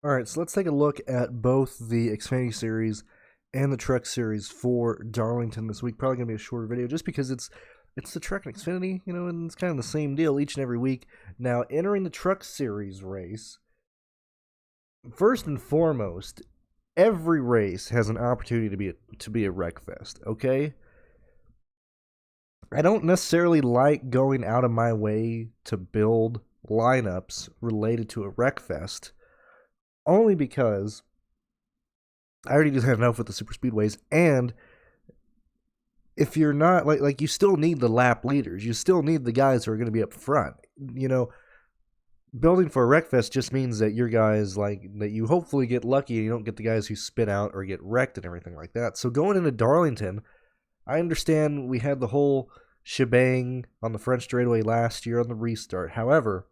All right, so let's take a look at both the Xfinity Series and the Truck Series for Darlington this week. Probably gonna be a shorter video just because it's the Truck and Xfinity, and it's kind of the same deal each and every week. Now, entering the Truck Series race, first and foremost, every race has an opportunity to be a wreck fest. Okay, I don't necessarily like going out of my way to build lineups related to a wreck fest, only because I already just have enough with the super speedways, and if you're not like you still need the lap leaders, you still need the guys who are going to be up front. You know, building for a wreckfest just means that your guys like that you hopefully get lucky and you don't get the guys who spin out or get wrecked and everything like that. So going into Darlington, I understand we had the whole shebang on the French straightaway last year on the restart. However,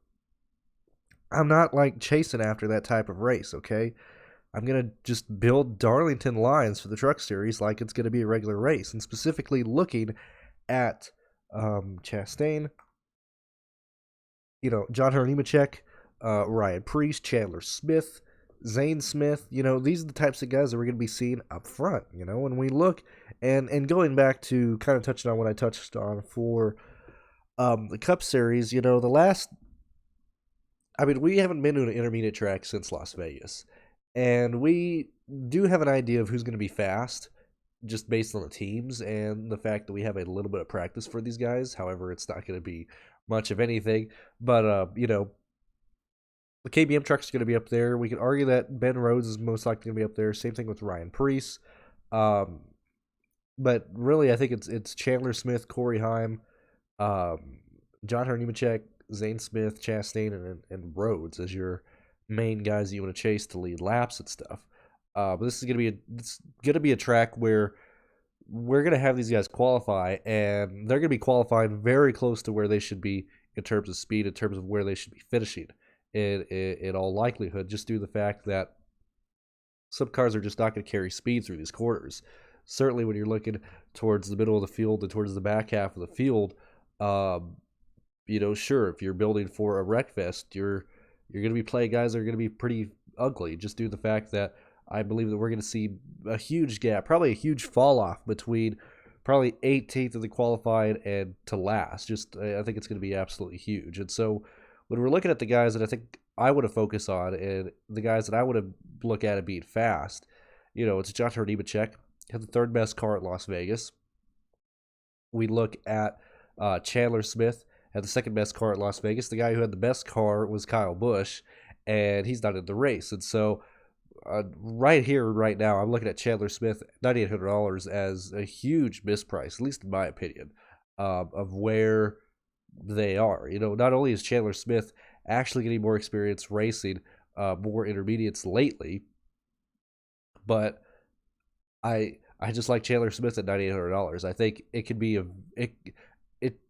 I'm not like chasing after that type of race. Okay, I'm going to just build Darlington lines for the truck series like it's going to be a regular race. And specifically looking at Chastain, John Hunter Nemechek, Ryan Preece, Chandler Smith, Zane Smith. These are the types of guys that we're going to be seeing up front. When we look and going back to kind of touching on what I touched on for the Cup Series, the last. I mean, we haven't been to an intermediate track since Las Vegas, and we do have an idea of who's going to be fast, just based on the teams and the fact that we have a little bit of practice for these guys. However, it's not going to be much of anything. But the KBM truck's going to be up there. We can argue that Ben Rhodes is most likely going to be up there. Same thing with Ryan Preece. Um, but really, I think it's Chandler Smith, Corey Heim, um, John Hunter Nemechek, Zane Smith, Chastain, and Rhodes as your main guys that you want to chase to lead laps and stuff. But this is gonna be a track where we're gonna have these guys qualify, and they're gonna be qualifying very close to where they should be in terms of speed, in terms of where they should be finishing. In all likelihood, just due to the fact that some cars are just not going to carry speed through these quarters. Certainly, when you're looking towards the middle of the field and towards the back half of the field, um, sure, if you're building for a wreck fest, you're going to be playing guys that are going to be pretty ugly, just due to the fact that I believe that we're going to see a huge gap, probably a huge fall off between probably 18th of the qualified and to last. Just I think it's going to be absolutely huge. And so when we're looking at the guys that I think I would have focused on and the guys that I would have looked at it being fast, it's John Nemechek, had the third best car at Las Vegas. We look at Chandler Smith, had the second best car at Las Vegas. The guy who had the best car was Kyle Busch, and he's not in the race. And so, right here, right now, I'm looking at Chandler Smith, $9,800 as a huge misprice, at least in my opinion, of where they are. Not only is Chandler Smith actually getting more experience racing more intermediates lately, but I just like Chandler Smith at $9,800. I think it could be it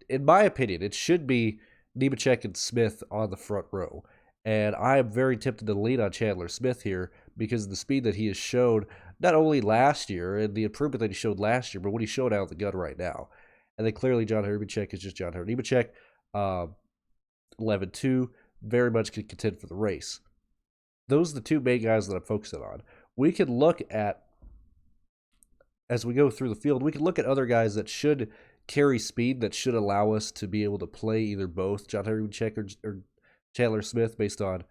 in my opinion it should be Nemechek and Smith on the front row, and I am very tempted to lean on Chandler Smith here because of the speed that he has showed not only last year and the improvement that he showed last year, but what he showed out of the gun right now. And then clearly John Nemechek is just John Nemechek. 11-2, very much could contend for the race. Those are the two main guys that I'm focusing on. We could look at as we go through the field, we can look at other guys that should carry speed that should allow us to be able to play either both John Nemechek or Chandler Smith based on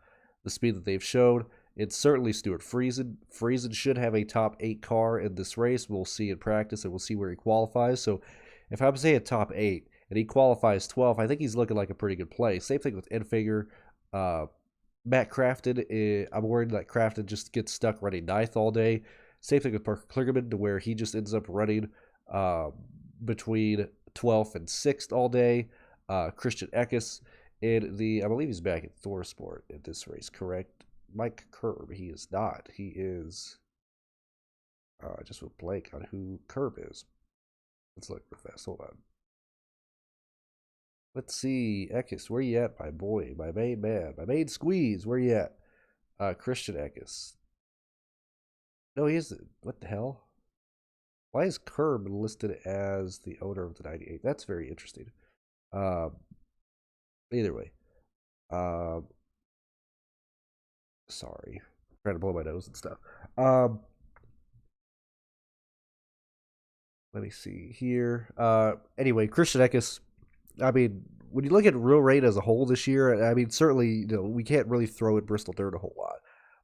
the speed that they've showed. It's certainly Stuart Friesen. Friesen should have a top 8 car in this race. We'll see in practice and we'll see where he qualifies. So if I'm saying a top 8 and he qualifies 12, I think he's looking like a pretty good play. Same thing with Enfinger. Matt Crafton, I'm worried that Crafton just gets stuck running ninth all day. Same thing with Parker Kligerman, to where he just ends up running between 12th and 6th all day. Christian Eckes I believe he's back at ThorSport at this race, correct? Mike Curb, he is not. He is just with blank on who Curb is. Let's look real fast. Hold on. Let's see, Eckes, where you at, my boy, my main man, my main squeeze? Where you at? Christian Eckes. No, he isn't. What the hell? Why is Curb listed as the owner of the 98? That's very interesting. Um, Either way. Um, Sorry. trying to blow my nose and stuff. Let me see here. Anyway, Christian Eckes. I mean, when you look at real rate as a whole this year, I mean, certainly, we can't really throw at Bristol Dirt a whole lot.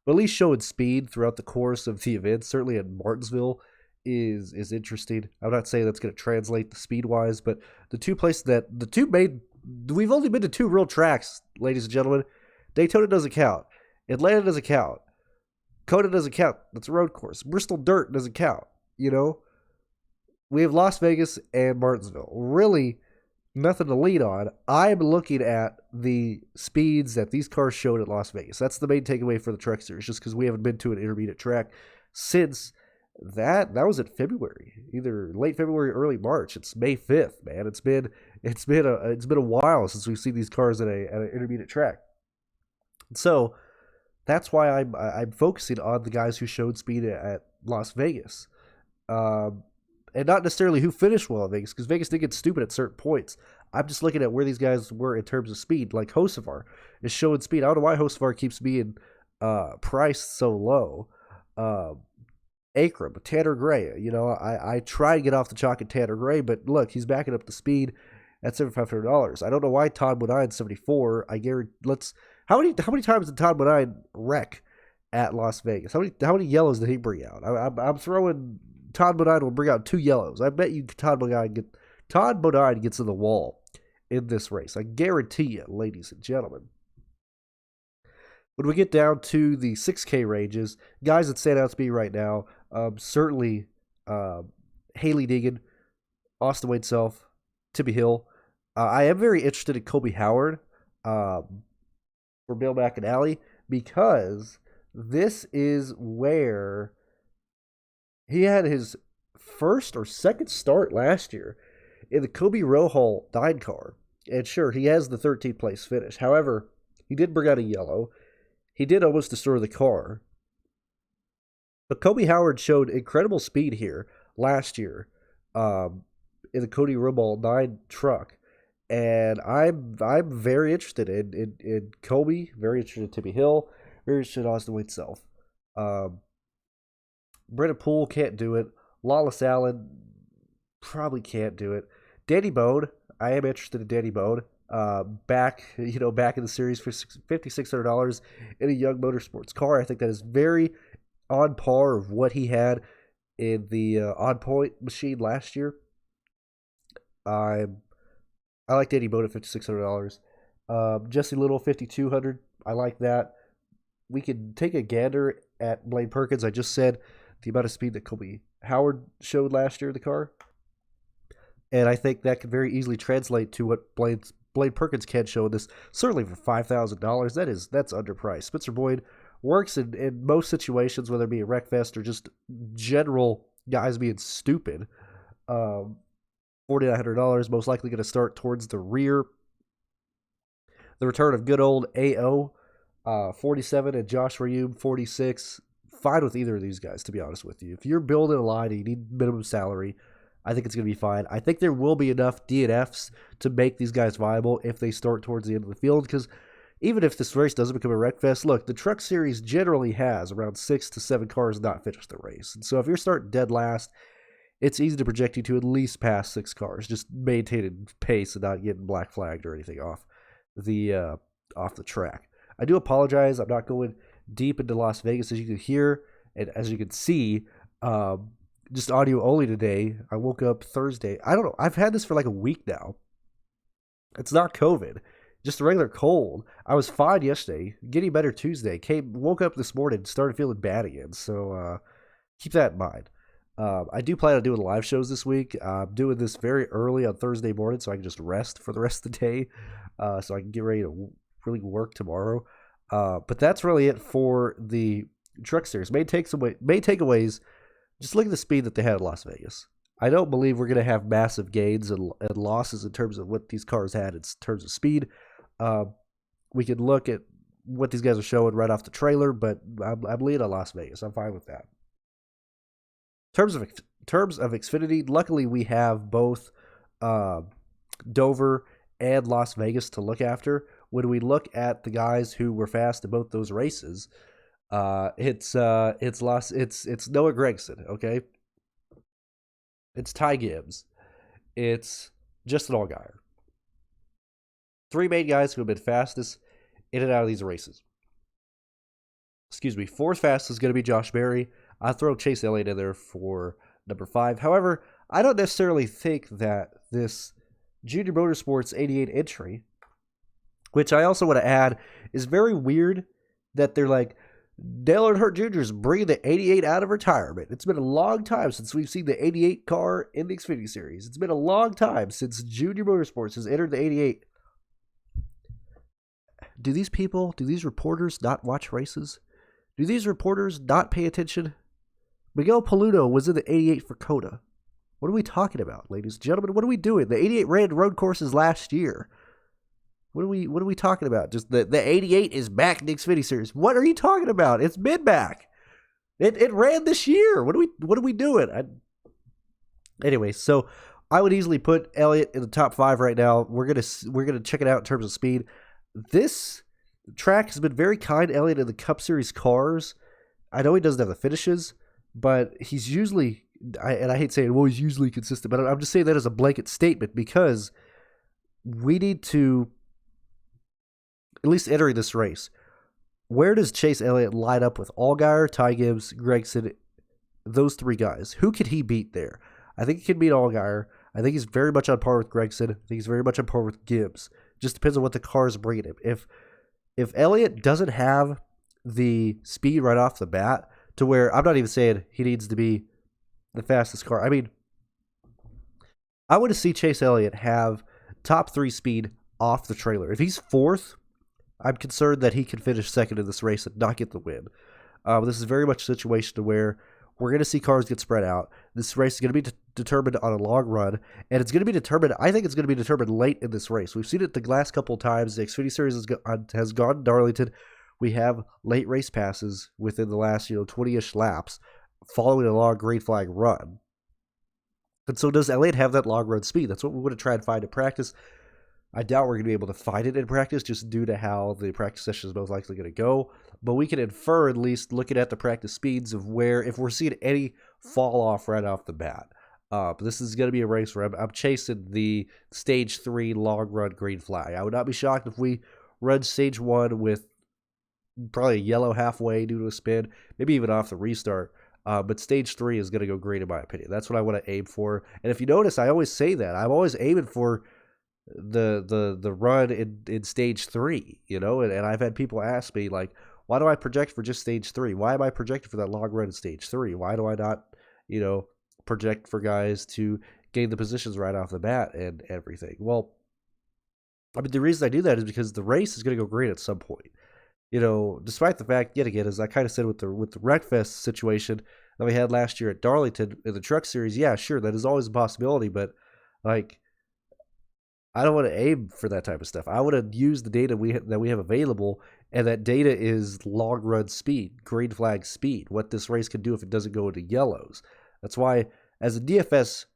But at least showing speed throughout the course of the event, certainly at Martinsville, is interesting. I'm not saying that's going to translate the speed wise, but we've only been to two real tracks, ladies and gentlemen. Daytona doesn't count. Atlanta doesn't count. Kona doesn't count. That's a road course. Bristol Dirt doesn't count. We have Las Vegas and Martinsville. Really, nothing to lean on. I'm looking at the speeds that these cars showed at Las Vegas. That's the main takeaway for the Truck Series, just because we haven't been to an intermediate track since that was in February, either late February, early March. It's May 5th, man. It's been a while since we've seen these cars at an intermediate track. So that's why I'm focusing on the guys who showed speed at Las Vegas. And not necessarily who finished well in Vegas, because Vegas did get stupid at certain points. I'm just looking at where these guys were in terms of speed. Like Hocevar is showing speed. I don't know why Hocevar keeps being priced so low. Akram, Tanner Gray. I try to get off the chalk at Tanner Gray, but look, he's backing up the speed at $7,500. I don't know why Todd Bodine 74. I guarantee. How many times did Todd Bodine wreck at Las Vegas? How many yellows did he bring out? I'm throwing. Todd Bodine will bring out 2 yellows. I bet you Todd Bodine gets in the wall in this race. I guarantee you, ladies and gentlemen. When we get down to the 6K ranges, guys that stand out to me right now, certainly Haley Deegan, Austin Wade Self, Timmy Hill. I am very interested in Kobe Howard for Bill McAnally, because this is where he had his first or second start last year in the Kobe Rohal 9 car. And sure, he has the 13th place finish. However, he did bring out a yellow. He did almost destroy the car. But Kobe Howard showed incredible speed here last year in the Cody Rohal 9 truck. And I'm very interested in Kobe, very interested in Timmy Hill, very interested in Austin Wade Self. Brennan Poole can't do it. Lawless Allen probably can't do it. Danny Bode, I am interested in Danny Bode. Back in the series for $5,600 in a Young Motorsports car. I think that is very on par of what he had in the On Point machine last year. I like Danny Bode at $5,600. Jesse Little, $5,200. I like that. We can take a gander at Blaine Perkins. I just said the amount of speed that Kobe Howard showed last year in the car. And I think that could very easily translate to what Blaine Perkins can show in this. Certainly for $5,000, that's underpriced. Spencer Boyd works in most situations, whether it be a wreckfest or just general guys being stupid. $4,900, most likely going to start towards the rear. The return of good old AO, 47, and Josh Reum, 46. Fine with either of these guys, to be honest with you. If you're building a line and you need minimum salary, I think it's going to be fine. I think there will be enough DNFs to make these guys viable if they start towards the end of the field, because even if this race doesn't become a wreck fest, look, the Truck Series generally has around 6 to 7 cars not finish the race. And so if you're starting dead last, it's easy to project you to at least pass 6 cars, just maintaining pace and not getting black flagged or anything off the track. I do apologize. I'm not going deep into Las Vegas, as you can hear and as you can see. Just audio only today. I woke up Thursday. I don't know. I've had this for like a week now. It's not COVID. Just a regular cold. I was fine yesterday. Getting better Tuesday. Woke up this morning and started feeling bad again. So keep that in mind. I do plan on doing live shows this week. I'm doing this very early on Thursday morning so I can just rest for the rest of the day. So I can get ready to really work tomorrow. But that's really it for the Truck Series. Main takeaways. Just look at the speed that they had at Las Vegas. I don't believe we're going to have massive gains and losses in terms of what these cars had in terms of speed. We can look at what these guys are showing right off the trailer, but I'm leaning on Las Vegas. I'm fine with that. In terms of Xfinity, luckily we have both Dover and Las Vegas to look after. When we look at the guys who were fast in both those races, It's Noah Gragson, okay? It's Ty Gibbs. It's Justin Allgaier. Three main guys who have been fastest in and out of these races. Excuse me. Fourth fastest is going to be Josh Berry. I throw Chase Elliott in there for number 5. However, I don't necessarily think that this Junior Motorsports 88 entry, which I also want to add, is very weird that they're like, Dale Earnhardt Jr. is bringing the 88 out of retirement. It's been a long time since we've seen the 88 car in the Xfinity Series. It's been a long time since Junior Motorsports has entered the 88. Do these reporters not watch races? Do these reporters not pay attention? Miguel Paludo was in the 88 for Coda. What are we talking about, ladies and gentlemen? What are we doing? The 88 ran road courses last year. What are we talking about? Just the 88 is back in the Xfinity Series. What are you talking about? It's been back. It ran this year. What are we doing? Anyway, so I would easily put Elliott in the top 5 right now. We're gonna check it out in terms of speed. This track has been very kind to Elliott in the Cup Series cars. I know he doesn't have the finishes, but he's usually, and I hate saying, well, he's usually consistent, but I'm just saying that as a blanket statement because we need to, at least entering this race, where does Chase Elliott line up with Allgaier, Ty Gibbs, Gragson, those 3 guys? Who could he beat there? I think he can beat Allgaier. I think he's very much on par with Gragson. I think he's very much on par with Gibbs. Just depends on what the car is bringing him. If Elliott doesn't have the speed right off the bat to where, I'm not even saying he needs to be the fastest car. I mean, I want to see Chase Elliott have top 3 speed off the trailer. If he's 4th, I'm concerned that he can finish 2nd in this race and not get the win. This is very much a situation to where we're going to see cars get spread out. This race is going to be determined on a long run, and it's going to be determined, I think it's going to be determined late in this race. We've seen it the last couple of times. The Xfinity Series has gone to Darlington. We have late race passes within the last 20-ish laps following a long green flag run. And so does Elliott have that long run speed? That's what we want to try and find in practice. I doubt we're going to be able to find it in practice just due to how the practice session is most likely going to go. But we can infer, at least looking at the practice speeds, of where, if we're seeing any fall off right off the bat. This is going to be a race where I'm chasing the stage 3 long run green flag. I would not be shocked if we run stage 1 with probably a yellow halfway due to a spin, maybe even off the restart. But stage 3 is going to go green in my opinion. That's what I want to aim for. And if you notice, I always say that. I'm always aiming for the run in stage 3, and I've had people ask me, like, why do I project for just stage 3? Why am I projecting for that long run in stage 3? Why do I not, project for guys to gain the positions right off the bat and everything? Well, I mean, the reason I do that is because the race is going to go green at some point. Despite the fact, yet again, as I kind of said with the Wreckfest situation that we had last year at Darlington in the Truck Series, yeah, sure, that is always a possibility, but like, I don't want to aim for that type of stuff. I want to use the data that we have available, and that data is long run speed, green flag speed, what this race can do if it doesn't go into yellows. That's why, as a DFS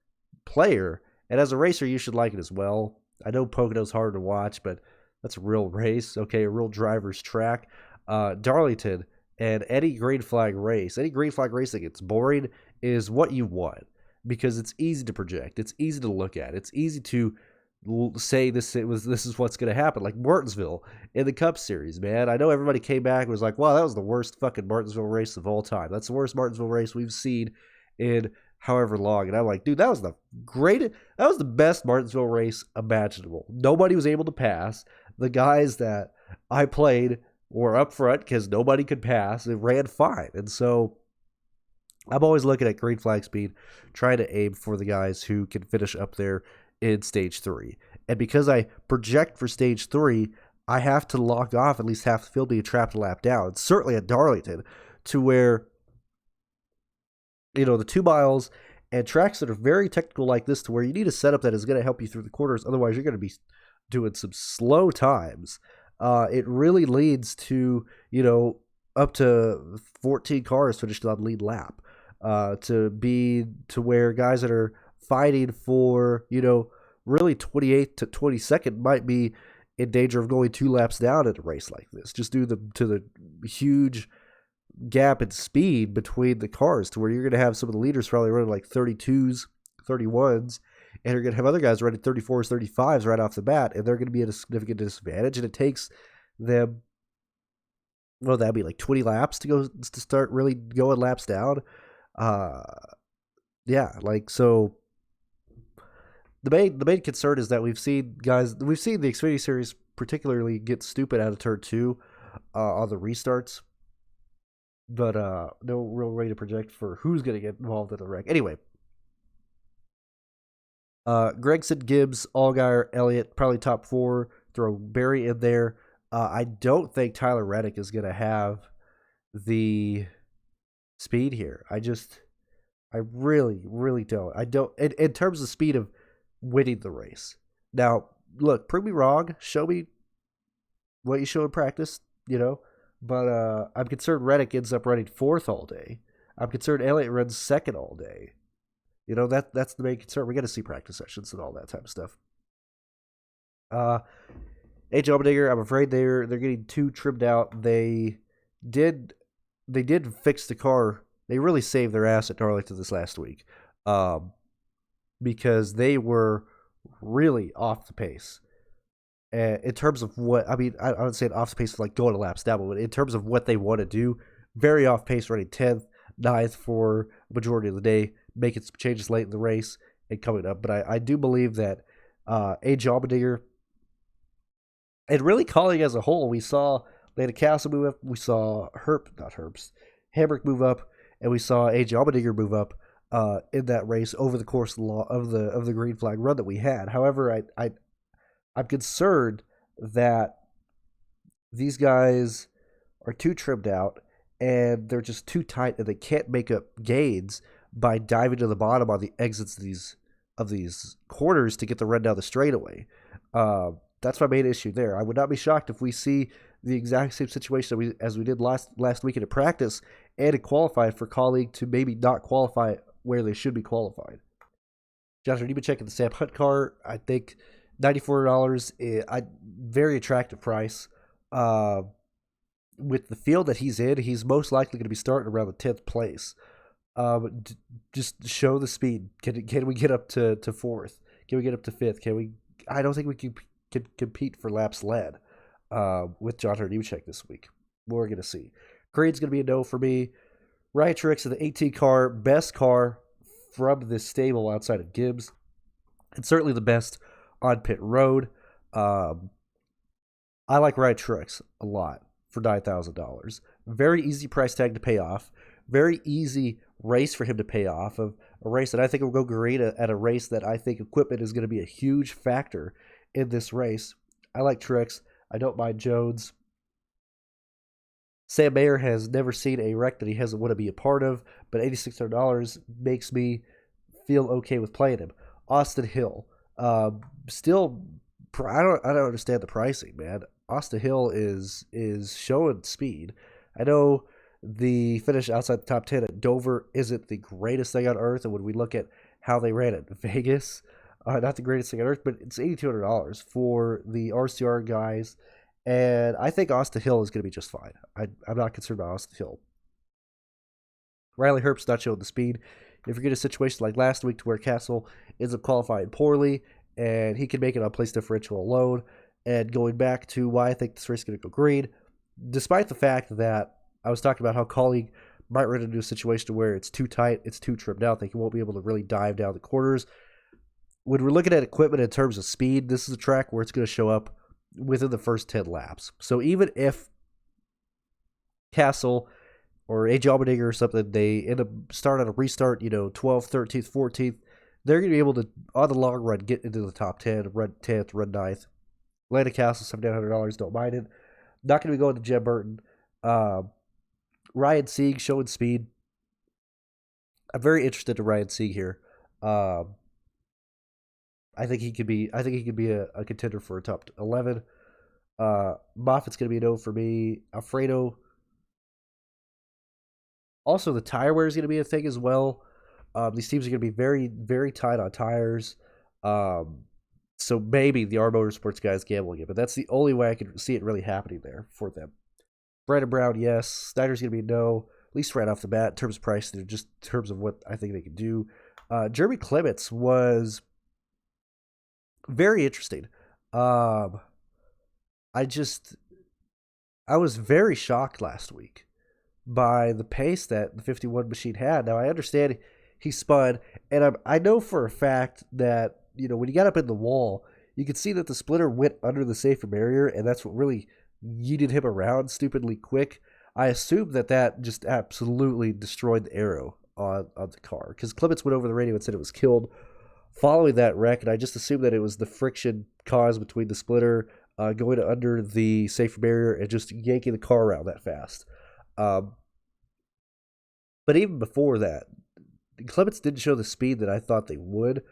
player and as a racer, you should like it as well. I know Pocono's hard to watch, but that's a real race, okay, a real driver's track. Darlington and any green flag race that gets boring is what you want, because it's easy to project, it's easy to look at, it's easy to say this is what's going to happen. Like Martinsville in the Cup Series, man. I know everybody came back and was like, wow, that was the worst fucking Martinsville race of all time. That's the worst Martinsville race we've seen in however long. And I'm like, dude, that was the best Martinsville race imaginable. Nobody was able to pass. The guys that I played were up front because nobody could pass. It ran fine. And so I'm always looking at green flag speed, trying to aim for the guys who can finish up there in stage 3. And because I project for stage 3, I have to lock off at least half the field being trapped a lap down, certainly at Darlington, to where, the 2 miles and tracks that are very technical like this, to where you need a setup that is going to help you through the corners. Otherwise, you're going to be doing some slow times. It really leads to, up to 14 cars finished on lead lap, to where guys that are fighting for, really 28th to 22nd might be in danger of going 2 laps down at a race like this, just due to the huge gap in speed between the cars to where you're going to have some of the leaders probably running like 32s, 31s, and you're going to have other guys running 34s, 35s right off the bat, and they're going to be at a significant disadvantage. And it takes them, well, that'd be like 20 laps to start really going laps down. Yeah, like so. The main concern is that we've seen the Xfinity Series particularly get stupid out of turn 2 on the restarts, but no real way to project for who's going to get involved in the wreck. Anyway, Gregson, Gibbs, Allgaier, Elliott, probably top 4. Throw Barry in there. I don't think Tyler Reddick is going to have the speed here. I really, really don't. I don't. In terms of speed of winning the race. Now, look, prove me wrong. Show me what you show in practice, But I'm concerned Reddick ends up running 4th all day. I'm concerned Elliott runs 2nd all day. That's the main concern. We got to see practice sessions and all that type of stuff. AJ Allmendinger, I'm afraid they're getting too trimmed out. They did fix the car. They really saved their ass at Darlington this last week, because they were really off the pace. In terms of what, I would say off the pace of like going to laps down, but in terms of what they want to do, very off pace, running 10th, 9th for the majority of the day, making some changes late in the race and coming up. But I do believe that AJ Allmendinger, and really Colleague as a whole, we saw Landon Castle move up, we saw Hamrick move up, and we saw AJ Allmendinger move up in that race over the course of the green flag run that we had. However, I'm concerned that these guys are too trimmed out and they're just too tight and they can't make up gains by diving to the bottom on the exits of these corners to get the run down the straightaway. That's my main issue there. I would not be shocked if we see the exact same situation as we did last weekend at practice and it qualified for Colleague to maybe not qualify where they should be qualified. Johnson, you've been checking the Sam Hunt car. I think $94, very attractive price. With the field that he's in, he's most likely going to be starting around the 10th place. Just show the speed. Can we get up to 4th? Can we get up to 5th? I don't think we can compete for laps led with John Nemechek this week. We're going to see. Creed's going to be a no for me. Ryan Truex in the 18 car, best car from this stable outside of Gibbs, and certainly the best on pit road. I like Ryan Truex a lot for $9,000. Very easy price tag to pay off. Very easy race for him to pay off, of a race that I think will go great at a race that I think equipment is going to be a huge factor in this race. I like Truex. I don't mind Jones. Sam Mayer has never seen a wreck that he hasn't want to be a part of, but $8,600 makes me feel okay with playing him. Austin Hill. Still, I don't understand the pricing, man. Austin Hill is showing speed. I know the finish outside the top 10 at Dover isn't the greatest thing on earth, and when we look at how they ran at Vegas, not the greatest thing on earth, but it's $8,200 for the RCR guys, and I think Austin Hill is going to be just fine. I'm not concerned about Austin Hill. Riley Herbst's not showing the speed. If you get a situation like last week to where Castle ends up qualifying poorly, and he can make it on place differential alone, and going back to why I think this race is going to go green, despite the fact that I was talking about how Colleague might run into a situation where it's too tight, it's too trimmed out, that he won't be able to really dive down the corners. When we're looking at equipment in terms of speed, this is a track where it's going to show up within the first 10 laps. So even if Castle or AJ Allmendinger or something, they end up start on a restart, 12th, 13th, 14th, they're going to be able to, on the long run, get into the top 10, run 10th, run 9th. Landon Castle, $7,900, don't mind it. Not going to be going to Jeb Burton. Ryan Sieg showing speed. I'm very interested in Ryan Sieg here. I think he could be a contender for a top 11. Moffitt's going to be a no for me. Alfredo. Also, the tire wear is going to be a thing as well. These teams are going to be very, very tight on tires. So maybe the R Motorsports guys gambling it, but that's the only way I could see it really happening there for them. Brandon Brown, yes. Snyder's going to be no, at least right off the bat, in terms of price, just in terms of what I think they can do. Jeremy Clements was very interesting. Um, I just, I was very shocked last week by the pace that the 51 machine had. Now, I understand he spun, and I know for a fact that, when he got up in the wall, you could see that the splitter went under the safer barrier, and that's what really yeeted him around stupidly quick. I assume that just absolutely destroyed the aero on the car, because Clements went over the radio and said it was killed following that wreck, and I just assumed that it was the friction caused between the splitter going under the safer barrier and just yanking the car around that fast. Um, but even before that, Clements didn't show the speed that I thought they would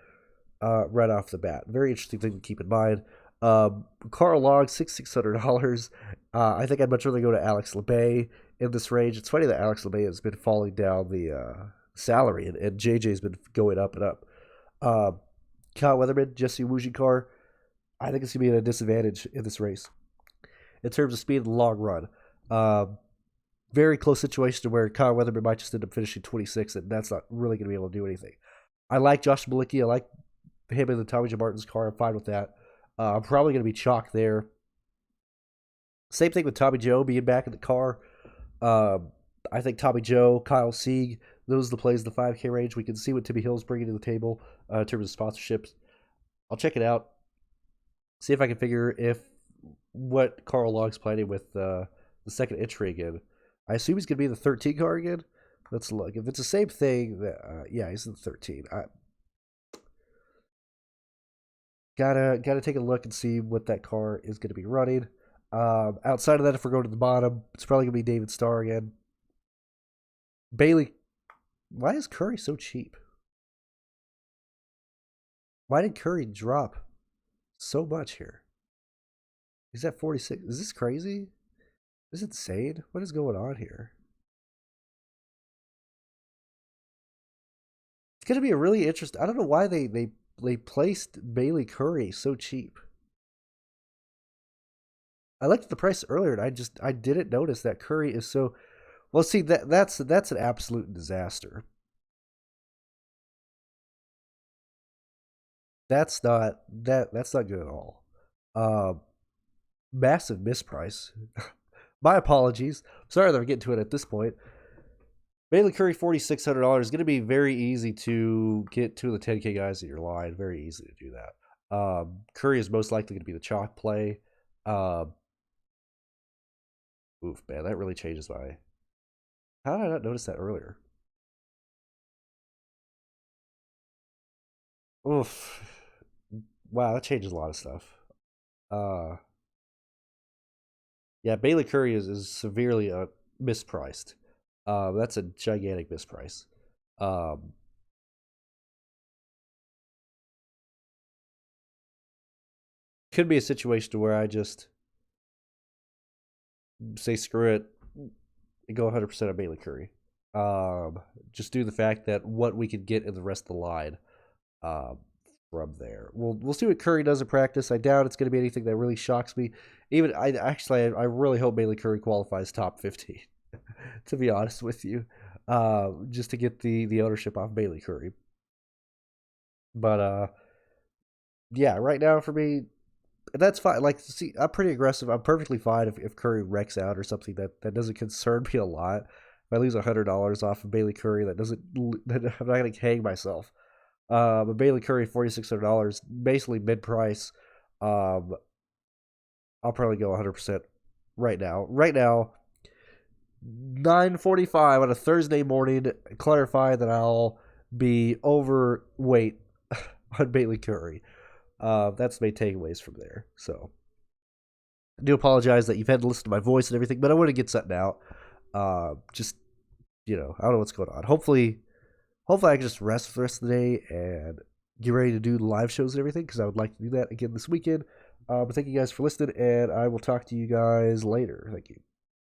right off the bat. Very interesting thing to keep in mind. Carl Log, $6,600. I think I'd much rather go to Alex LeBay in this range. It's funny that Alex LeBay has been falling down the salary, and JJ's been going up and up. Kyle Weatherman, Jesse Wujikar, I think it's going to be at a disadvantage in this race in terms of speed in the long run. Very close situation to where Kyle Weatherman might just end up finishing 26, and that's not really going to be able to do anything. I like Josh Malicki. I like him in the Tommy John Martin's car. I'm fine with that. I'm probably going to be chalk there. Same thing with Tommy Joe being back in the car. I think Tommy Joe, Kyle Sieg, those are the plays in the 5K range. We can see what Timmy Hill's bringing to the table in terms of sponsorships. I'll check it out. See if I can figure what Carl Log's planning with the second entry again. I assume he's going to be the 13 car again. Let's look. If it's the same thing, yeah, he's in the 13. Gotta take a look and see what that car is going to be running. Outside of that, if we're going to the bottom, it's probably going to be David Starr again. Bailey, why is Curry so cheap? Why did Curry drop so much here? He's at 46. Is this crazy? Is it insane? What is going on here? It's going to be a really interesting. I don't know why they placed Bailey Curry so cheap. I looked at the price earlier, and I didn't notice that Curry is so. Well, see that's an absolute disaster. That's not good at all. Massive misprice. My apologies. Sorry that I'm getting to it at this point. Bailey Curry, $4,600 is going to be very easy to get to the 10K guys in your line. Very easy to do that. Curry is most likely going to be the chalk play. Oof, man, that really changes my. How did I not notice that earlier? Oof. Wow, that changes a lot of stuff. Yeah, Bailey Curry is severely mispriced. That's a gigantic misprice. Could be a situation where I just say screw it and go 100% on Bailey Curry. Just due to the fact that what we could get in the rest of the line from there. We'll see what Curry does in practice. I doubt it's going to be anything that really shocks me. I really hope Bailey Curry qualifies top 15. To be honest with you, just to get the ownership off Bailey Curry. But yeah, right now for me, that's fine. Like, see, I'm pretty aggressive. I'm perfectly fine if Curry wrecks out or something that doesn't concern me a lot. If I lose $100 off of Bailey Curry, that I'm not going to hang myself. But Bailey Curry, $4,600, basically mid price. I'll probably go 100% right now. Right now, 9:45 on a Thursday morning. Clarify that I'll be overweight on Bailey Curry. That's my takeaways from there. So I do apologize that you've had to listen to my voice and everything, but I want to get something out. Just I don't know what's going on. Hopefully I can just rest for the rest of the day and get ready to do the live shows and everything, because I would like to do that again this weekend. But thank you guys for listening, and I will talk to you guys later. Thank you.